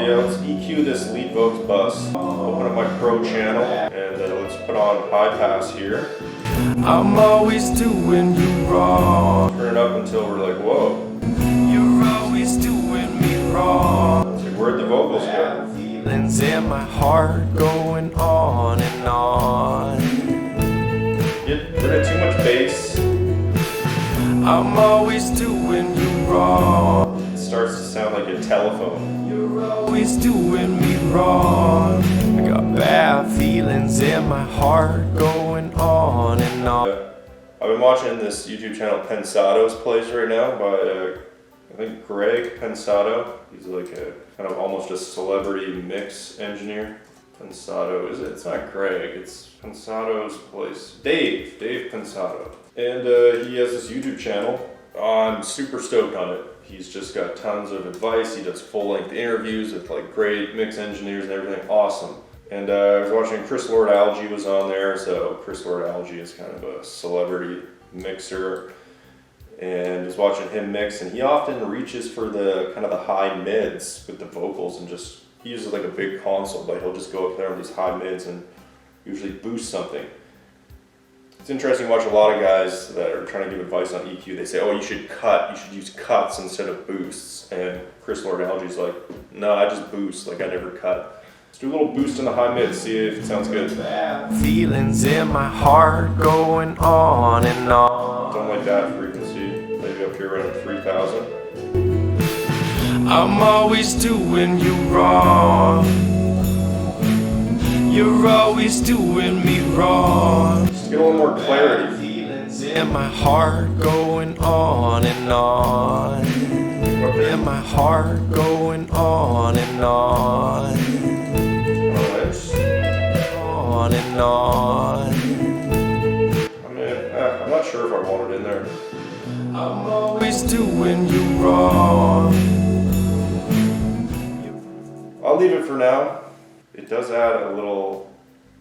Okay, yeah, let's EQ this lead vocals bus. Open up my Pro channel and let's put on high pass here. I'm always doing you wrong. Turn it up until we're like, whoa. You're always doing me wrong. It's like, where'd the vocals go? Feelings in my heart going on and on. Get rid of too much bass. I'm always doing you wrong. It starts to sound like a telephone. You're always doing me wrong. I got bad feelings in my heart going on and on. I've been watching this YouTube channel Pensado's Place right now by I think Greg Pensado. He's like a kind of almost a celebrity mix engineer. Pensado, is it? It's not Greg, it's Pensado's Place. Dave Pensado. And he has this YouTube channel. I'm super stoked on it. He's just got tons of advice. He does full-length interviews with like great mix engineers and everything. Awesome. And I was watching Chris Lord Alge was on there. So Chris Lord Alge is kind of a celebrity mixer. And I was watching him mix, and he often reaches for the kind of the high mids with the vocals, and just he uses like a big console, but he'll just go up there with these high mids and usually boost something. It's interesting to watch a lot of guys that are trying to give advice on EQ. They say, oh, you should use cuts instead of boosts. And Chris Lord Alge's like, no, I just boost, like I never cut. Let's do a little boost in the high mids, see if it sounds good. Feelings in my heart going on and on. Don't like that frequency, maybe up here around 3,000. I'm always doing you wrong. You're always doing me wrong. Just get a little more clarity. Feelings in my heart going on and on. In my heart going on and on. On and on. I mean, I'm not sure if I want it in there. I'm always doing you wrong. I'll leave it for now. It does add a little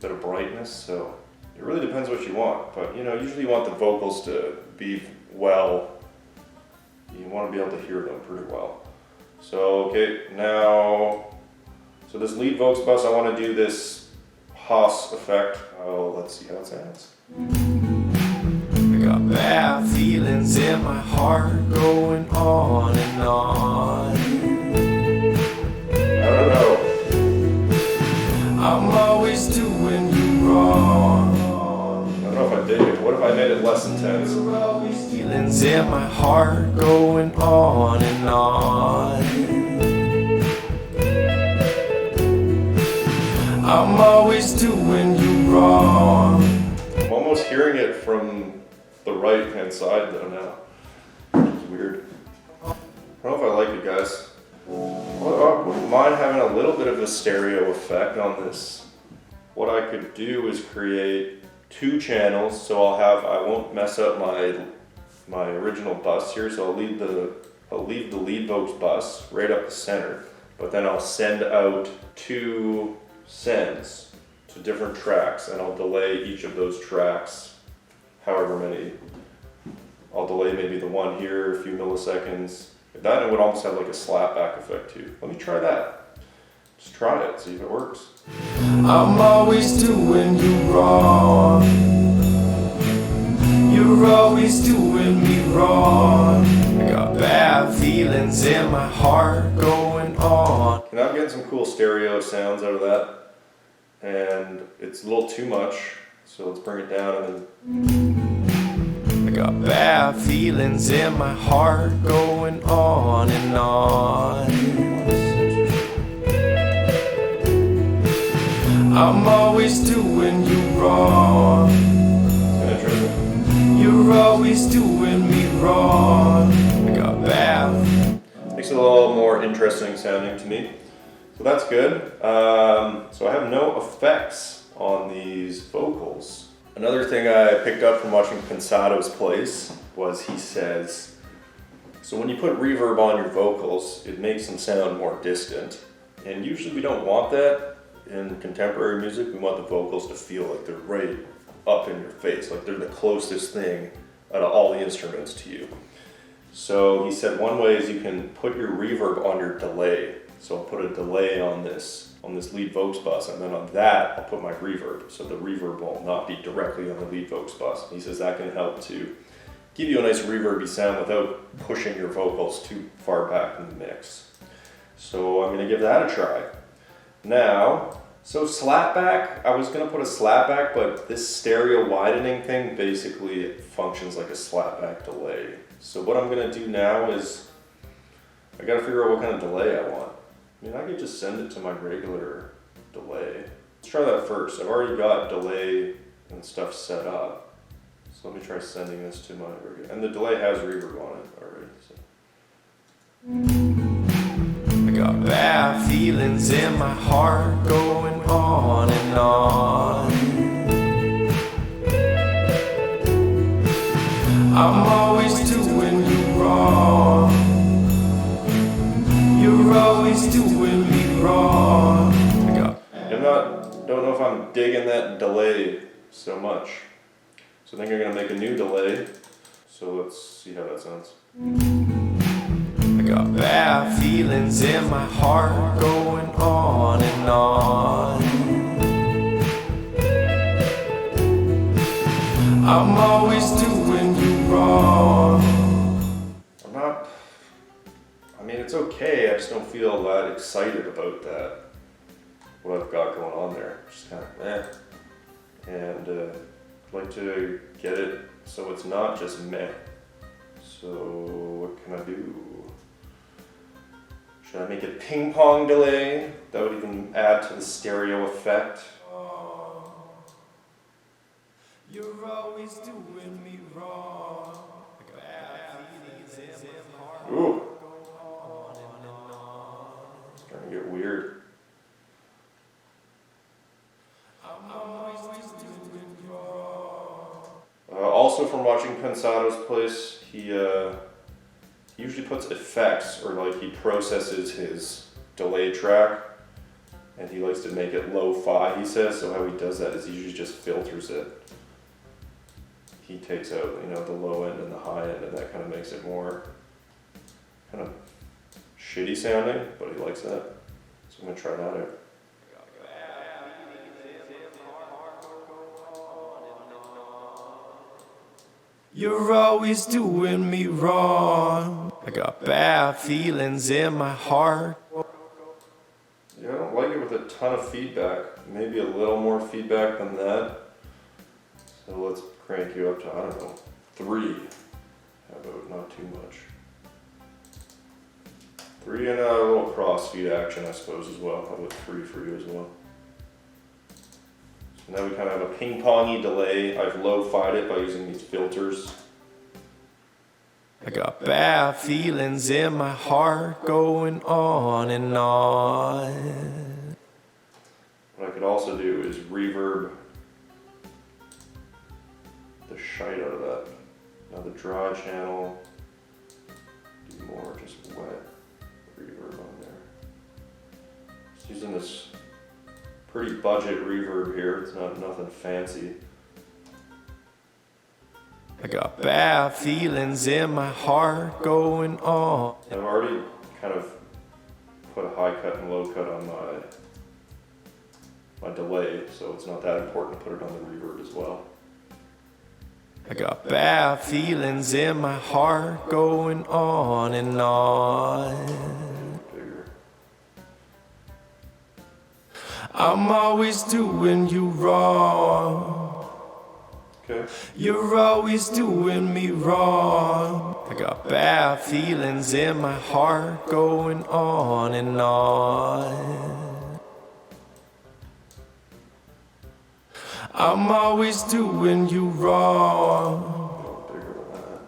bit of brightness, so it really depends what you want. But you know, usually you want the vocals to be well. You want to be able to hear them pretty well. So okay, now, so this lead vocals bus, I want to do this Haas effect. Oh, let's see how it sounds. I got bad feelings in my heart going on and on. I don't know. I'm always doing you wrong. I don't know if I dig it. What if I made it less intense? Feelings in my heart going on and on. I'm always doing you wrong. I'm almost hearing it from the right hand side though now. Which is weird. I don't know if I like it, guys. I wouldn't mind having a little bit of a stereo effect on this. What I could do is create two channels, so I won't mess up my original bus here, so I'll leave the lead vocals bus right up the center, but then I'll send out two sends to different tracks, and I'll delay each of those tracks however many. I'll delay maybe the one here a few milliseconds. That would almost have like a slapback effect too. Let me try that. Just try it, see if it works. I'm always doing you wrong. You're always doing me wrong. I got bad feelings in my heart going on. And I'm getting some cool stereo sounds out of that. And it's a little too much, so let's bring it down and then... I got bad feelings in my heart going on and on. I'm always doing you wrong. You're always doing me wrong. I got bad. Makes it a little more interesting sounding to me. So that's good. So I have no effects on these vocals. Another thing I picked up from watching Pensado's Place was he says, so when you put reverb on your vocals, it makes them sound more distant. And usually we don't want that in contemporary music. We want the vocals to feel like they're right up in your face, like they're the closest thing out of all the instruments to you. So he said one way is you can put your reverb on your delay. So I'll put a delay on this lead Vox bus, and then on that I'll put my reverb. So the reverb will not be directly on the lead Vox bus. He says that can help to give you a nice reverby sound without pushing your vocals too far back in the mix. So I'm gonna give that a try. Now, so slapback, I was gonna put a slapback, but this stereo widening thing basically functions like a slapback delay. So what I'm gonna do now is, I gotta figure out what kind of delay I want. I mean, I could just send it to my regular delay. Let's try that first. I've already got delay and stuff set up. So let me try sending this to my regular, and the delay has reverb on it already. So. I got bad feelings in my heart going on and on. I'm always doing you wrong. You're always doing me wrong. Don't know if I'm digging that delay so much. So I think I'm gonna make a new delay. So let's see how that sounds. I got bad feelings in my heart going on and on. I'm always doing you wrong. I mean, it's okay, I just don't feel that excited about that, what I've got going on there. Just kind of meh. And I'd like to get it so it's not just meh. So what can I do? Should I make it ping pong delay? That would even add to the stereo effect. You're always doing me wrong. Bad feelings in my heart. Ooh. It's starting to get weird. I'm always doing you wrong. Also from watching Pensado's place, he usually puts effects, or like he processes his delay track, and he likes to make it lo-fi, he says. So how he does that is he usually just filters it. He takes out, the low end and the high end, and that kind of makes it more kind of shitty sounding, but he likes that. So I'm gonna try that out. You're always doing me wrong. I got bad feelings in my heart. Yeah, I don't like it with a ton of feedback. Maybe a little more feedback than that. So let's crank you up to, I don't know, 3. How about not too much? 3 and a little crossfeed action, I suppose, as well. How about 3 for you as well? So now we kind of have a ping-pongy delay. I've lo-fied it by using these filters. I got bad feelings in my heart going on and on. What I could also do is reverb the shite out of that. Now the dry channel, do more just wet reverb on there. Just using this pretty budget reverb here. It's not nothing fancy. I got bad feelings in my heart going on. I've already kind of put a high cut and low cut on my delay, so it's not that important to put it on the reverb as well. I got bad feelings in my heart going on and on. Bigger. I'm always doing you wrong. Okay. You're always doing me wrong. I got bad feelings in my heart going on and on. I'm always doing you wrong. Bigger than that.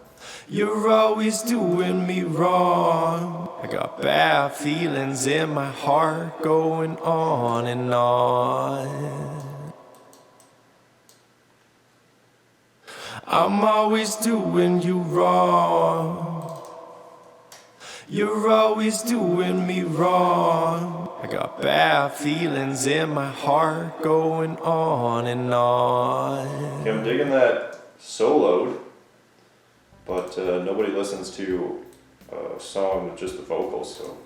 You're always doing me wrong. I got bad feelings in my heart going on and on. I'm always doing you wrong. You're always doing me wrong. I got bad feelings in my heart going on and on. Okay, I'm digging that soloed. but nobody listens to a song with just the vocals. So,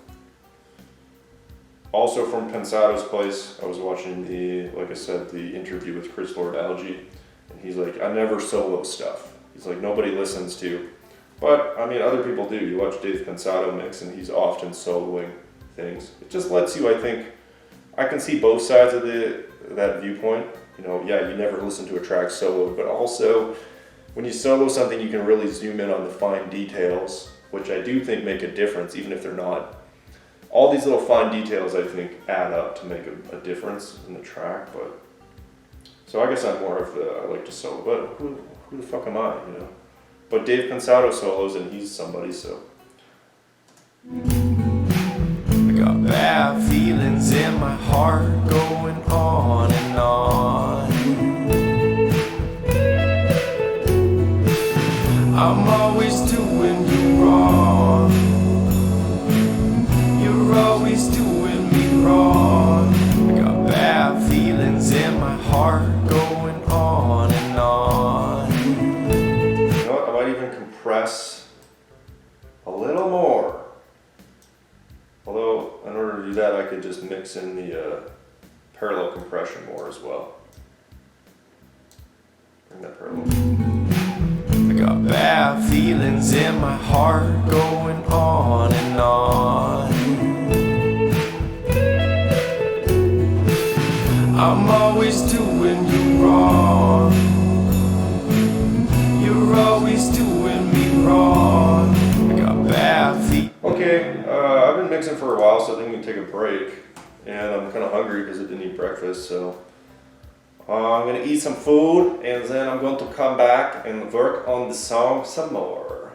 also from Pensado's place, I was watching like I said, the interview with Chris Lord-Alge, and he's like, I never solo stuff. He's like, nobody listens to, but I mean, other people do. You watch Dave Pensado mix, and he's often soloing things. It just lets you, I think, I can see both sides of that viewpoint. You know, yeah, you never listen to a track solo, but also when you solo something, you can really zoom in on the fine details, which I do think make a difference, even if they're not. All these little fine details, I think, add up to make a difference in the track. But so I guess I'm more of I like to solo, but who the fuck am I, you know? But Dave Pensado solos, and he's somebody, so. I got bad feelings in my heart going on and on. I'm always doing you wrong. You're always doing me wrong. I got bad feelings in my heart going on and on. You know what? I might even compress a little more. Although, in order to do that, I could just mix in the parallel compression more as well. Bring that parallel. I got bad feelings in my heart going on and on. I'm always doing you wrong. You're always doing me wrong. I got bad feelings. Okay, I've been mixing for a while, so I think we can take a break. And I'm kind of hungry because I didn't eat breakfast, so I'm gonna eat some food, and then I'm going to come back and work on the song some more.